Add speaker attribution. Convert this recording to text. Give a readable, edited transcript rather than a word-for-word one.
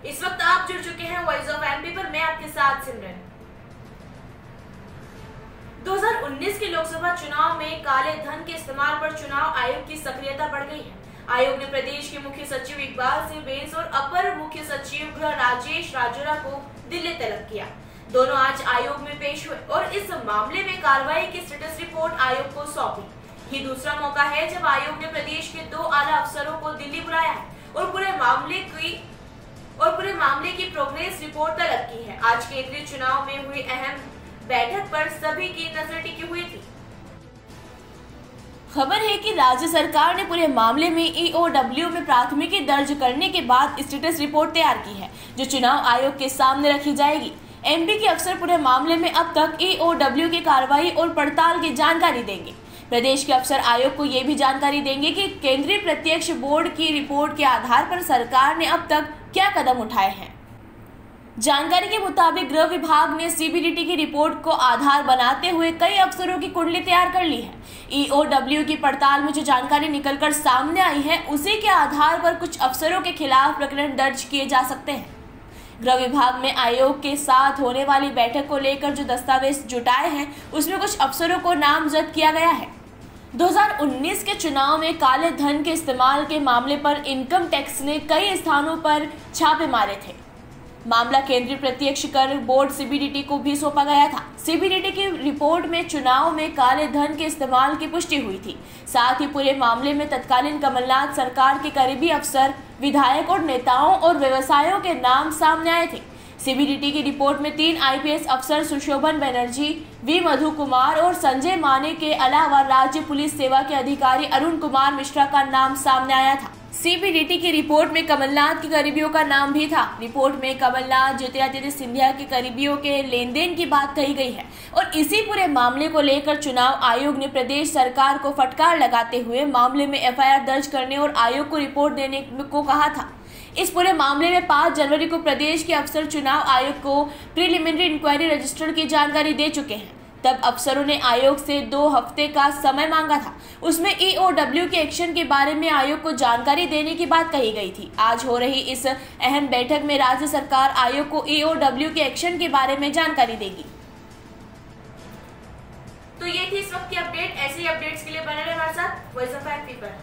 Speaker 1: इस वक्त आप जुड़ चुके हैं वॉइस ऑफ एमपी पर। मैं आपके साथ सिमरन। 2019 के लोकसभा चुनाव में काले धन के इस्तेमाल पर चुनाव आयोग की सक्रियता बढ़ गई है। आयोग ने प्रदेश के मुख्य सचिव इकबाल सिंह बेंस और अपर मुख्य सचिव गृह राजेश राजौरा को दिल्ली तलब किया। दोनों आज आयोग में पेश हुए और इस मामले में कार्रवाई की स्टेटस रिपोर्ट आयोग को सौंपी। ये दूसरा मौका है जब आयोग ने प्रदेश के 2 आला अफसरों को दिल्ली बुलाया है और पूरे मामले की प्रोग्रेस रिपोर्ट तलब की है। आज केंद्रीय चुनाव में हुई अहम बैठक पर सभी की नजर टिकी हुई थी। खबर है कि राज्य सरकार ने पूरे मामले में ईओडब्ल्यू में प्राथमिकी दर्ज करने के बाद स्टेटस रिपोर्ट तैयार की है, जो चुनाव आयोग के सामने रखी जाएगी। एमपी के अफसर पूरे मामले में अब तक ईओडब्ल्यू की कार्रवाई और पड़ताल की जानकारी देंगे। प्रदेश के अफसर आयोग को ये भी जानकारी देंगे कि केंद्रीय प्रत्यक्ष बोर्ड की रिपोर्ट के आधार पर सरकार ने अब तक क्या कदम उठाए हैं। जानकारी के मुताबिक गृह विभाग ने सीबीडीटी की रिपोर्ट को आधार बनाते हुए कई अफसरों की कुंडली तैयार कर ली है। ईओडब्ल्यू की पड़ताल में जो जानकारी निकलकर सामने आई है, उसी के आधार पर कुछ अफसरों के खिलाफ प्रकरण दर्ज किए जा सकते हैं। गृह विभाग में आयोग के साथ होने वाली बैठक को लेकर जो दस्तावेज जुटाए हैं, उसमें कुछ अफसरों को नामजद किया गया है। 2019 के चुनाव में काले धन के इस्तेमाल के मामले पर इनकम टैक्स ने कई स्थानों पर छापे मारे थे। मामला केंद्रीय प्रत्यक्ष कर बोर्ड सीबीडीटी को भी सौंपा गया था। सीबीडीटी की रिपोर्ट में चुनाव में काले धन के इस्तेमाल की पुष्टि हुई थी। साथ ही पूरे मामले में तत्कालीन कमलनाथ सरकार के करीबी अफसर, विधायक और नेताओं और व्यवसायों के नाम सामने आए थे। सीबीडीटी की रिपोर्ट में 3 आईपीएस अफसर सुशोभन बनर्जी, वी मधु कुमार और संजय माने के अलावा राज्य पुलिस सेवा के अधिकारी अरुण कुमार मिश्रा का नाम सामने आया था। सीबीडीटी की रिपोर्ट में कमलनाथ के करीबियों का नाम भी था। रिपोर्ट में कमलनाथ, ज्योतिरादित्य सिंधिया के करीबियों के लेन देन की बात कही गई है और इसी पूरे मामले को लेकर चुनाव आयोग ने प्रदेश सरकार को फटकार लगाते हुए मामले में एफआईआर दर्ज करने और आयोग को रिपोर्ट देने को कहा था। इस पूरे मामले में 5 जनवरी को प्रदेश के अफसर चुनाव आयोग को प्रिलिमिनरी इंक्वायरी रजिस्टर की जानकारी दे चुके हैं। तब अफसरों ने आयोग से 2 हफ्ते का समय मांगा था। उसमें ईओडब्ल्यू के एक्शन के बारे में आयोग को जानकारी देने की बात कही गई थी। आज हो रही इस अहम बैठक में राज्य सरकार आयोग को ईओडब्ल्यू के एक्शन के बारे में जानकारी देगी। तो ये थी इस वक्त की अपडेट। ऐसे ही अपडेट्स के लिए बने रहे हमारे साथ वॉइस ऑफ एमपी पर।